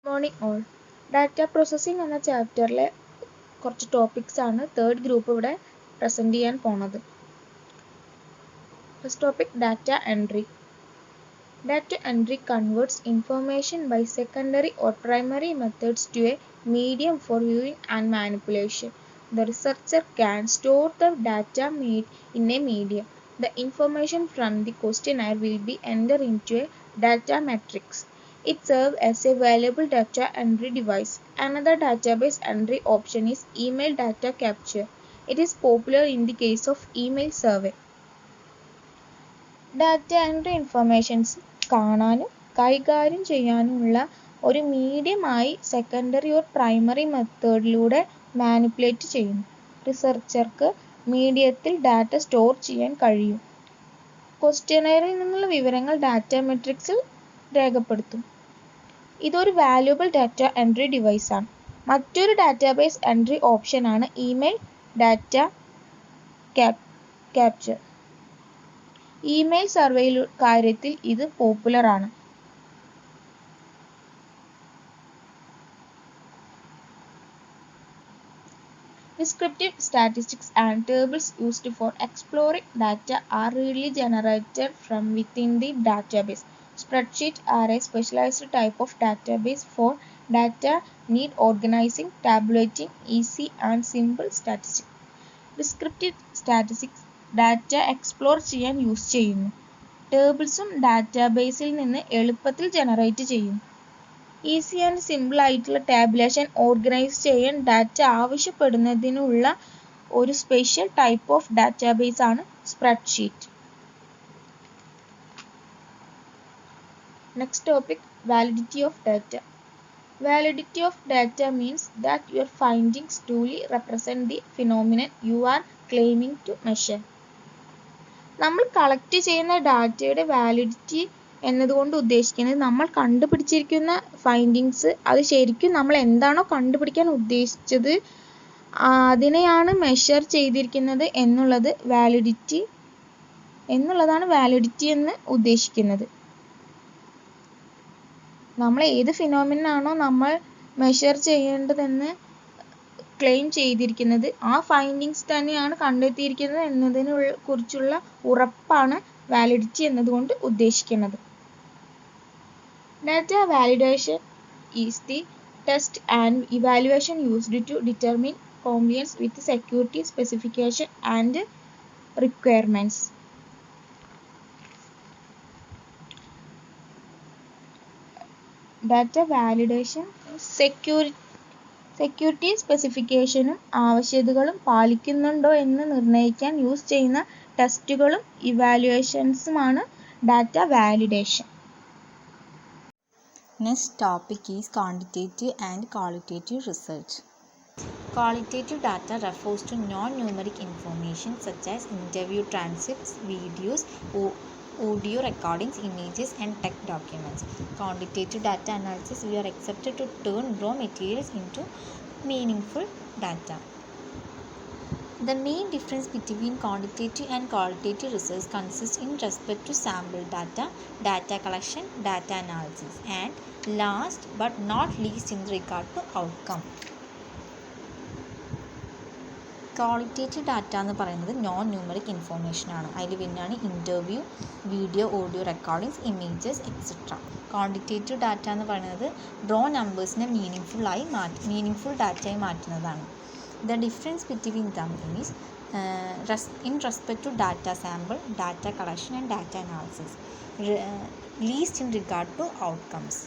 Morning all. Data processing എന്ന ചാപ്റ്ററിലെ കുറച്ച് topics ആണ് തേർഡ് ഗ്രൂപ്പ് ഇവിടെ പ്രസൻറ്റ് ചെയ്യാൻ പോണത്. First topic data entry. Data entry converts information by secondary or primary methods to a medium for viewing and manipulation. The researcher can store the data made in a medium. The information from the questionnaire will be entered into a data matrix. It serves as a valuable data entry device. Another database entry option is email data capture. It is popular in the case of email survey. Data entry informations കാണാനും കൈകാര്യം ചെയ്യാനുമുള്ള ഒരു മീഡിയമായി secondary or primary മെത്തേഡിലൂടെ manipulate ചെയ്യുന്നു. റിസർച്ചർക്ക് മീഡിയത്തിൽ data store ചെയ്യാൻ കഴിയും. ക്വസ്റ്റ്യനെയറിൽ നിന്നുള്ള വിവരങ്ങൾ ഡാറ്റ മെട്രിക്സിൽ രേഖപ്പെടുത്തും. ഇതൊരു വാല്യുബിൾ ഡാറ്റ എൻട്രി ഡിവൈസാണ്. മറ്റൊരു ഡാറ്റാബേസ് എൻട്രി ഓപ്ഷനാണ് ഇമെയിൽ ഡാറ്റ ക്യാപ്ചർ. ഇമെയിൽ സർവേയിൽ കാര്യത്തിൽ ഇത് പോപ്പുലർ ആണ്. Descriptive statistics and tables used for exploring data are readily generated from within the database. Spreadsheets are a specialized type of database for data need organizing, tabulating, easy and simple statistics. Descriptive statistics data explore ചെയ്യാൻ use ചെയ്യുന്നു. ടേബിൾസും ഡാറ്റാബേസിൽ നിന്ന് എളുപ്പത്തിൽ generate ചെയ്യും. Easy and simple ആയിട്ടുള്ള tabulation organise ചെയ്യാൻ data ആവശ്യപ്പെടുന്നതിനുള്ള ഒരു special type of database ആണ് spreadsheet. Next topic validity of data. Validity of data means that your findings truly represent the phenomenon you are claiming to measure. നമ്മൾ collect ചെയ്യുന്ന ഡാറ്റയുടെ validity എന്നതുകൊണ്ട് ഉദ്ദേശിക്കുന്നത് നമ്മൾ കണ്ടുപിടിച്ചിരിക്കുന്ന findings അത് ശരിക്കും നമ്മൾ എന്താണോ കണ്ടുപിടിക്കാൻ ഉദ്ദേശിച്ചത് അതിനെയാണ് മെഷർ ചെയ്തിരിക്കുന്നത് എന്നുള്ളതാണ് വാലിഡിറ്റി എന്ന് ഉദ്ദേശിക്കുന്നത്. നമ്മൾ ഏത് ഫിനോമിനാണോ നമ്മൾ മെഷർ ചെയ്യേണ്ടതെന്ന് ക്ലെയിം ചെയ്തിരിക്കുന്നത് ആ ഫൈൻഡിങ്സ് തന്നെയാണ് കണ്ടെത്തിയിരിക്കുന്നത് എന്നതിനെ കുറിച്ചുള്ള ഉറപ്പാണ് വാലിഡിറ്റി എന്നതുകൊണ്ട് ഉദ്ദേശിക്കുന്നത്. Data validation is the test and evaluation used to determine compliance with security specification and requirements. Data validation security സ്പെസിഫിക്കേഷനും ആവശ്യകതകളും പാലിക്കുന്നുണ്ടോ എന്ന് നിർണ്ണയിക്കാൻ യൂസ് ചെയ്യുന്ന ടെസ്റ്റുകളും ഇവാലുവേഷൻസുമാണ് data validation. Next topic is quantitative and qualitative research. Qualitative data refers to non-numeric information such as interview transcripts, videos, audio recordings, images and text documents. Quantitative data analysis we are accepted to turn raw materials into meaningful data. The main difference between quantitative and qualitative research consists in respect to sample data, data collection, data analysis, and last but not least in regard to outcome. Qualitative data എന്ന് പറയുന്നത് non numeric information ആണ്. അതിൽ പിന്നെയാണ് interview, video, audio recordings, images etcetera. Quantitative data എന്ന് പറയുന്നത് raw നമ്പേഴ്സിനെ meaningful ഡാറ്റയായി മാറ്റുന്നതാണ്. The difference between them is in respect to data sample, data collection and data analysis, least in regard to outcomes.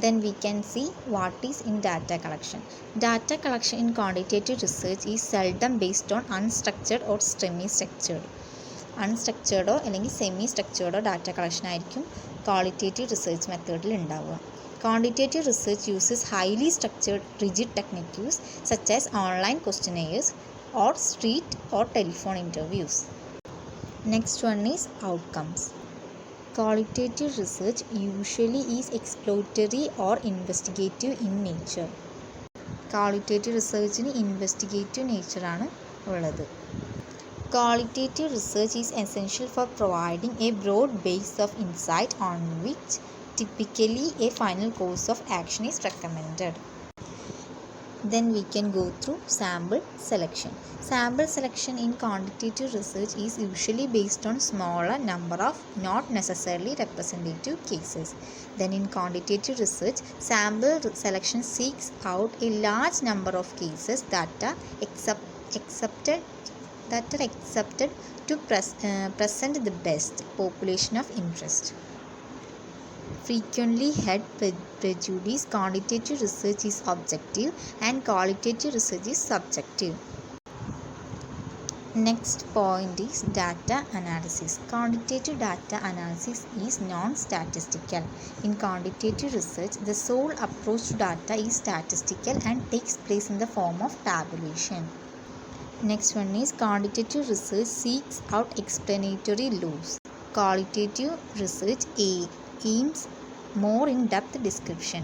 Then we can see what is in data collection. Data collection in quantitative research is seldom based on unstructured or semi-structured. അൺസ്ട്രക്ചേർഡോ അല്ലെങ്കിൽ semi സ്ട്രക്ചേർഡോ data collection ആയിരിക്കും qualitative research മെത്തേഡിൽ ഉണ്ടാവുക. Quantitative research uses highly structured, rigid techniques such as online questionnaires or street or telephone interviews. Next one is outcomes. Qualitative research usually is exploratory or investigative in nature. Qualitative research in investigative nature ആണ് ഉള്ളത്. Qualitative research is essential for providing a broad base of insight on which Typically, a final course of action is recommended. Then we can go through sample selection. Sample selection in quantitative research is usually based on smaller number of not necessarily representative cases. Then in quantitative research, sample selection seeks out a large number of cases that are accepted to present the best population of interest. Frequently held prejudice, quantitative research is objective and qualitative research is subjective. Next point is data analysis. Quantitative data analysis is non-statistical. In quantitative research, the sole approach to data is statistical and takes place in the form of tabulation. Next one is quantitative research seeks out explanatory laws. Qualitative research aims more in-depth description.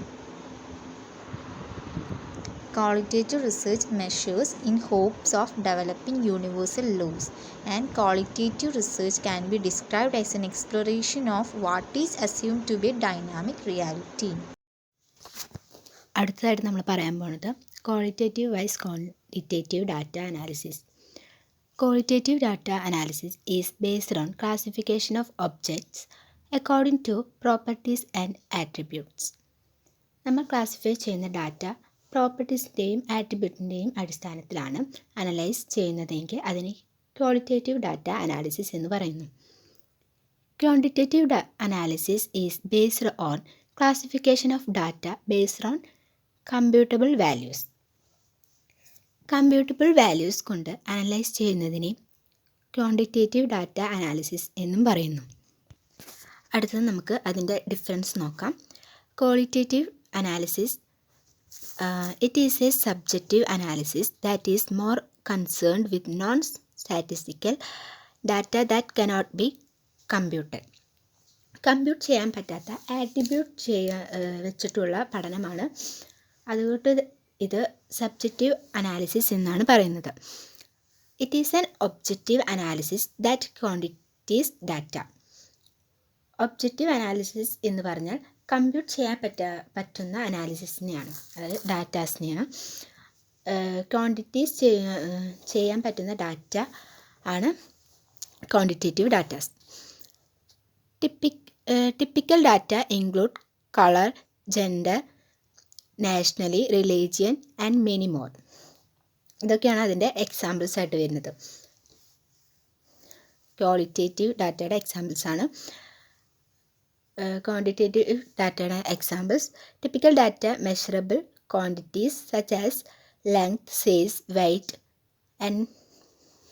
Qualitative research measures in hopes of developing universal laws, and qualitative research can be described as an exploration of what is assumed to be a dynamic reality. അടുത്തതായിട്ട് നമ്മൾ പറയാൻ പോകുന്നത് qualitative wise quantitative data analysis. Qualitative data analysis is based on classification of objects according to properties and attributes. നമ്മൾ classify ചെയ്യുന്ന data പ്രോപ്പർട്ടീസിൻ്റെയും ആട്രിബ്യൂട്ടിൻ്റെയും അടിസ്ഥാനത്തിലാണ് analyse ചെയ്യുന്നതെങ്കിൽ അതിനെ ക്വാളിറ്റേറ്റീവ് ഡാറ്റ അനാലിസിസ് എന്ന് പറയുന്നു. Quantitative analysis is based on classification of data based on computable values. Computable values കൊണ്ട് അനലൈസ് ചെയ്യുന്നതിനെ ക്വാണ്ടിറ്റേറ്റീവ് ഡാറ്റ അനാലിസിസ് എന്നും പറയുന്നു. അടുത്തത് നമുക്ക് അതിൻ്റെ ഡിഫറൻസ് നോക്കാം. Qualitative analysis it is a subjective analysis that is more concerned with non-statistical data that cannot be computed. Compute ചെയ്യാൻ പറ്റാത്ത ആട്രിബ്യൂട്ട് വെച്ചിട്ടുള്ള പഠനമാണ്. അതുകൊണ്ട് ഇത് സബ്ജക്റ്റീവ് അനാലിസിസ് എന്നാണ് പറയുന്നത്. It is an objective analysis that quantities data. Objective analysis എന്ന് പറഞ്ഞാൽ കമ്പ്യൂട്ട് ചെയ്യാൻ പറ്റുന്ന അനാലിസിസിനെയാണ്, അതായത് ഡാറ്റാസിനെയാണ്. ക്വാണ്ടിറ്റീസ് ചെയ്യാൻ പറ്റുന്ന ഡാറ്റ ആണ് quantitative datas. Typical data include colour, gender, nationally, religion and many more. ഇതൊക്കെയാണ് അതിൻ്റെ എക്സാമ്പിൾസ് ആയിട്ട് വരുന്നത്. ക്വാളിറ്റേറ്റീവ് ഡാറ്റയുടെ എക്സാമ്പിൾസ് ആണ്. Quantitative data examples: typical data measurable quantities such as length, size, weight and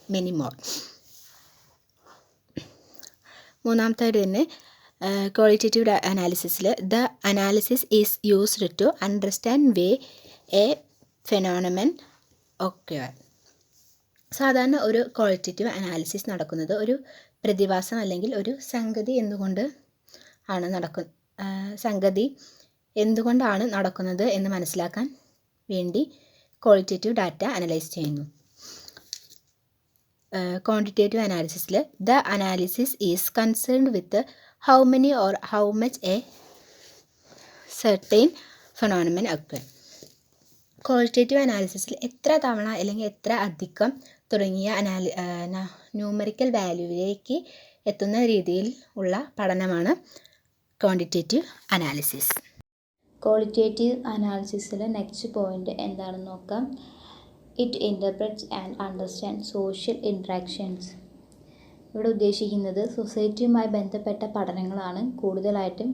many more. മൂന്നാമത്തായിട്ട് തന്നെ qualitative അനാലിസിസിൽ the analysis is used to understand way a phenomenon occur. സാധാരണ ഒരു ക്വാളിറ്റേറ്റീവ് അനാലിസിസ് നടക്കുന്നത് ഒരു പ്രതിഭാസം അല്ലെങ്കിൽ ഒരു സംഗതി എന്തുകൊണ്ടാണ് നടക്കുന്നത് എന്ന് മനസ്സിലാക്കാൻ വേണ്ടി ക്വാളിറ്റേറ്റീവ് ഡാറ്റ അനലൈസ് ചെയ്യുന്നു. ക്വാണ്ടിറ്റേറ്റീവ് അനാലിസിസിൽ the analysis is concerned with how many or how much a certain phenomenon occur. Qualitative അനാലിസിസിൽ എത്ര തവണ അല്ലെങ്കിൽ എത്ര അധികം തുടങ്ങിയ ന്യൂമറിക്കൽ വാല്യൂവിലേക്ക് എത്തുന്ന രീതിയിൽ ഉള്ള പഠനമാണ് ക്വാണ്ടിറ്റേറ്റീവ് അനാലിസിസ്. ക്വാളിറ്റേറ്റീവ് അനാലിസിസിലെ നെക്സ്റ്റ് പോയിൻ്റ് എന്താണെന്ന് നോക്കാം. It interprets and understand social interactions. ഇവിടെ ഉദ്ദേശിക്കുന്നത് സൊസൈറ്റിയുമായി ബന്ധപ്പെട്ട പഠനങ്ങളാണ് കൂടുതലായിട്ടും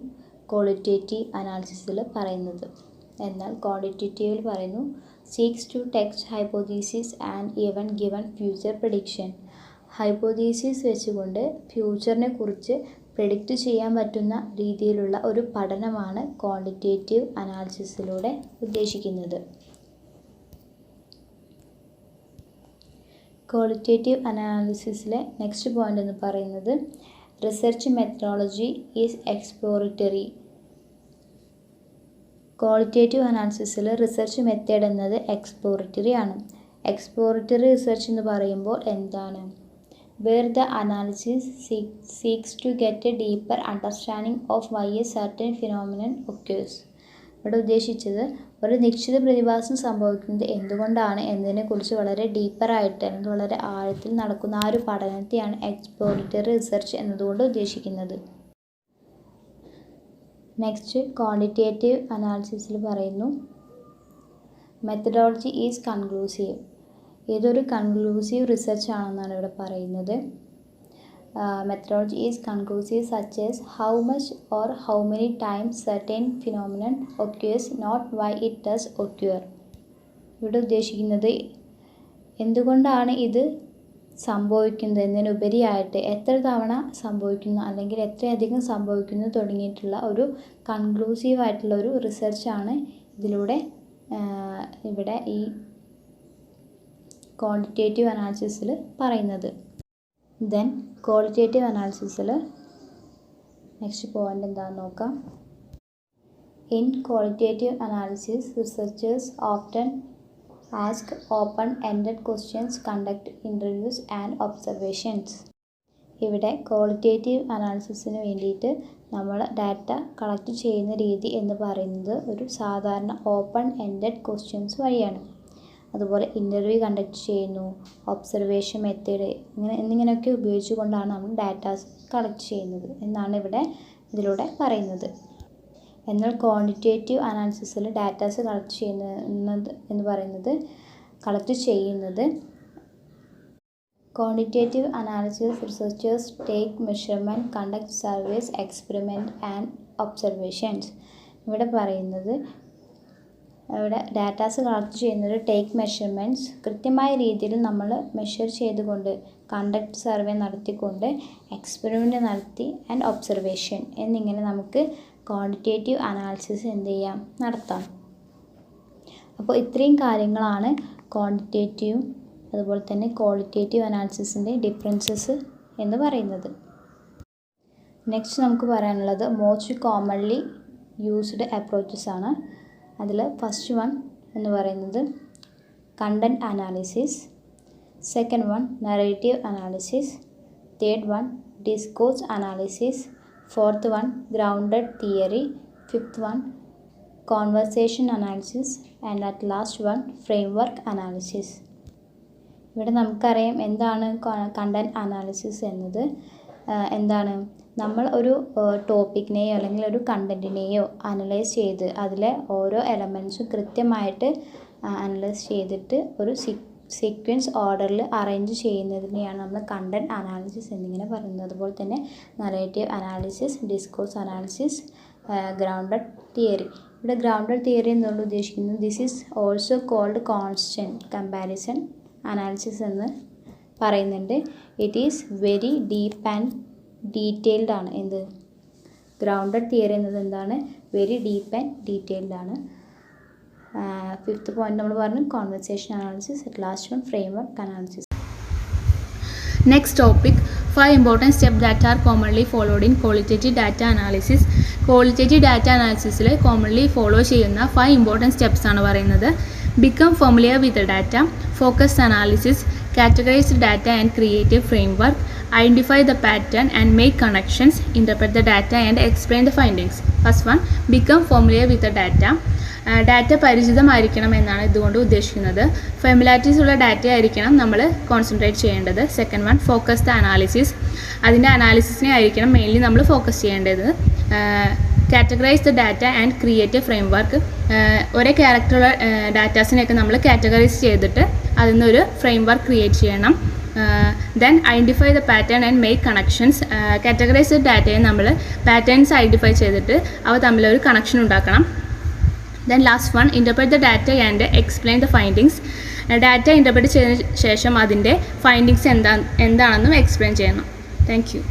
ക്വാളിറ്റേറ്റീവ് അനാലിസിസിൽ പറയുന്നത്. എന്നാൽ ക്വാണ്ടിറ്റേറ്റീവിൽ പറയുന്നു seeks to test hypothesis and even given future prediction. Hypothesis വെച്ചുകൊണ്ട് ഫ്യൂച്ചറിനെ കുറിച്ച് പ്രെഡിക്റ്റ് ചെയ്യാൻ പറ്റുന്ന രീതിയിലുള്ള ഒരു പഠനമാണ് ക്വാണ്ടിറ്റേറ്റീവ് അനാലിസിസിലൂടെ ഉദ്ദേശിക്കുന്നത്. ക്വാളിറ്റേറ്റീവ് അനാലിസിസിലെ നെക്സ്റ്റ് പോയിൻ്റ് എന്ന് പറയുന്നത് research methodology is exploratory. Qualitative അനാലിസിസിൽ റിസർച്ച് മെത്തേഡ് എന്നത് എക്സ്പ്ലോറേറ്ററി ആണ്. എക്സ്പ്ലോറേറ്ററി റിസർച്ച് എന്ന് പറയുമ്പോൾ എന്താണ്? where the analysis seeks to get a deeper understanding of why a certain phenomenon occurs. ഇവിടെ ഉദ്ദേശിച്ചത് ഒരു നിശ്ചിത പ്രതിഭാസം സംഭവിക്കുന്നത് എന്തുകൊണ്ടാണ് എന്നതിനെക്കുറിച്ച് വളരെ ഡീപ്പറായിട്ട് അല്ലെങ്കിൽ വളരെ ആഴത്തിൽ നടക്കുന്ന ആ ഒരു പഠനത്തെയാണ് എക്സ്പ്ലോറേറ്ററി റിസർച്ച് എന്നതുകൊണ്ട് ഉദ്ദേശിക്കുന്നത്. നെക്സ്റ്റ് ക്വാണ്ടിറ്റേറ്റീവ് അനാലിസിസിൽ പറയുന്നു മെത്തഡോളജി ഈസ് കൺക്ലൂസീവ്. ഇതൊരു കൺക്ലൂസീവ് റിസർച്ച് ആണെന്നാണ് ഇവിടെ പറയുന്നത്. Methodology is conclusive such as how much or how many times certain phenomenon occurs, not why it does occur. ഇവിടെ ഉദ്ദേശിക്കുന്നത് എന്തുകൊണ്ടാണ് ഇത് സംഭവിക്കുന്നത് എന്നതിനുപരിയായിട്ട് എത്ര തവണ സംഭവിക്കുന്നു അല്ലെങ്കിൽ എത്രയധികം സംഭവിക്കുന്നു തുടങ്ങിയിട്ടുള്ള ഒരു കൺക്ലൂസീവ് ആയിട്ടുള്ള ഒരു റിസർച്ചാണ് ഇതിലൂടെ ഇവിടെ ഈ ക്വാണ്ടിറ്റേറ്റീവ് അനാലിസിസിൽ പറയുന്നത്. ദെൻ ക്വാളിറ്റേറ്റീവ് അനാലിസിസിൽ നെക്സ്റ്റ് പോയിൻ്റ് എന്താണെന്ന് നോക്കാം. In qualitative analysis researchers often ask open ended questions, conduct interviews and observations. ഇവിടെ ക്വാളിറ്റേറ്റീവ് അനാലിസിസിന് വേണ്ടിയിട്ട് നമ്മൾ ഡാറ്റ കളക്ട് ചെയ്യുന്ന രീതി എന്ന് പറയുന്നത് ഒരു സാധാരണ ഓപ്പൺ എൻഡഡ് ക്വസ്റ്റ്യൻസ് വഴിയാണ്. അതുപോലെ ഇൻ്റർവ്യൂ കണ്ടക്ട് ചെയ്യുന്നു, ഒബ്സർവേഷൻ മെത്തേഡ് എന്നിങ്ങനെയൊക്കെ ഉപയോഗിച്ചുകൊണ്ടാണ് നമ്മൾ ഡാറ്റാസ് കളക്ട് ചെയ്യുന്നത് എന്നാണ് ഇതിലൂടെ പറയുന്നത്. എന്നാൽ ക്വാണ്ടിറ്റേറ്റീവ് അനാലിസിസിൽ ഡാറ്റാസ് കളക്ട് ചെയ്യുന്നത് quantitative analysis researchers take measurement, conduct surveys, experiment and observations. ഇവിടെ ഡാറ്റാസ് കളക്ട് ചെയ്യുന്നത് ടേക്ക് മെഷർമെൻറ്റ്സ് കൃത്യമായ രീതിയിൽ നമ്മൾ മെഷർ ചെയ്തുകൊണ്ട്, കണ്ടക്ട് സർവേ നടത്തിക്കൊണ്ട്, എക്സ്പെരിമെൻ്റ് നടത്തി ആൻഡ് ഒബ്സർവേഷൻ എന്നിങ്ങനെ നമുക്ക് ക്വാണ്ടിറ്റേറ്റീവ് അനാലിസിസ് നടത്താം. അപ്പോൾ ഇത്രയും കാര്യങ്ങളാണ് ക്വാണ്ടിറ്റേറ്റീവും അതുപോലെ തന്നെ ക്വാളിറ്റേറ്റീവ് അനാലിസിസിൻ്റെ ഡിഫറൻസസ് എന്ന് പറയുന്നത്. നെക്സ്റ്റ് നമുക്ക് പറയാനുള്ളത് മോസ്റ്റ് കോമൺലി യൂസ്ഡ് അപ്രോച്ചസ് ആണ്. അതിൽ ഫസ്റ്റ് വൺ എന്ന് പറയുന്നത് content analysis, second one narrative analysis, third one discourse analysis, fourth one grounded theory, fifth one conversation analysis and at last one framework analysis. ഇവിടെ നമുക്കറിയാം എന്താണ് content analysis എന്നത്. എന്താണ് നമ്മൾ ഒരു ടോപ്പിക്കിനെയോ അല്ലെങ്കിൽ ഒരു കണ്ടൻറ്റിനെയോ അനലൈസ് ചെയ്ത് അതിലെ ഓരോ എലമെൻറ്റ്സും കൃത്യമായിട്ട് അനലൈസ് ചെയ്തിട്ട് ഒരു സീക്വൻസ് ഓർഡറിൽ അറേഞ്ച് ചെയ്യുന്നതിനെയാണ് നമ്മൾ കണ്ടൻറ് അനാലിസിസ് എന്നിങ്ങനെ പറയുന്നത്. അതുപോലെ തന്നെ narrative analysis, discourse analysis, grounded theory. ഇവിടെ ഗ്രൗണ്ടഡ് തിയറി എന്നുകൊണ്ട് ഉദ്ദേശിക്കുന്നത് this is also called constant comparison analysis എന്ന് പറയുന്നുണ്ട്. It is very deep and detailed ആണ്. ഗ്രൗണ്ടഡ് തിയറി എന്നത് എന്താണ്? വെരി ഡീപ്പ് ആൻഡ് ഡീറ്റെയിൽഡ് ആണ്. ഫിഫ്ത്ത് പോയിന്റ് നമ്മൾ പറഞ്ഞു conversation analysis. At last one framework analysis. Next topic, 5 important steps that are commonly followed in qualitative data analysis. Qualitative data analysis commonly follow ചെയ്യുന്ന 5 important steps ആണ് പറയുന്നത്. Become familiar with the data, focus analysis, categorize the data and create a framework, identify the pattern and make connections, interpret the data and explain the findings. First one, become familiar with the data. Data പരിചിതമായിരിക്കണം എന്നാണ് ഇതുകൊണ്ട് ഉദ്ദേശിക്കുന്നത്. ഫെമിലാരിറ്റീസ് ഉള്ള data ആയിരിക്കണം നമ്മൾ concentrate ചെയ്യേണ്ടത്. Second one, focus the analysis. അതിൻ്റെ അനാലിസിസിനെ ആയിരിക്കണം മെയിൻലി നമ്മൾ ഫോക്കസ് ചെയ്യേണ്ടത്. Categorise the data and create a framework. ഒരേ ക്യാരക്ടറുള്ള ഡാറ്റാസിനെയൊക്കെ നമ്മൾ കാറ്റഗറൈസ് ചെയ്തിട്ട് അതിൽ നിന്നൊരു ഫ്രെയിം വർക്ക് ക്രിയേറ്റ് ചെയ്യണം. Then identify the pattern and make connections. Categorised ഡാറ്റയെ നമ്മൾ പാറ്റേൺസ് ഐഡൻറ്റിഫൈ ചെയ്തിട്ട് അവ തമ്മിലൊരു കണക്ഷൻ ഉണ്ടാക്കണം. Then last one, interpret the data and explain the findings. Data interpret ചെയ്തതിന് ശേഷം അതിൻ്റെ ഫൈൻഡിങ്സ് എന്താണെന്നും എക്സ്പ്ലെയിൻ ചെയ്യണം. Thank you.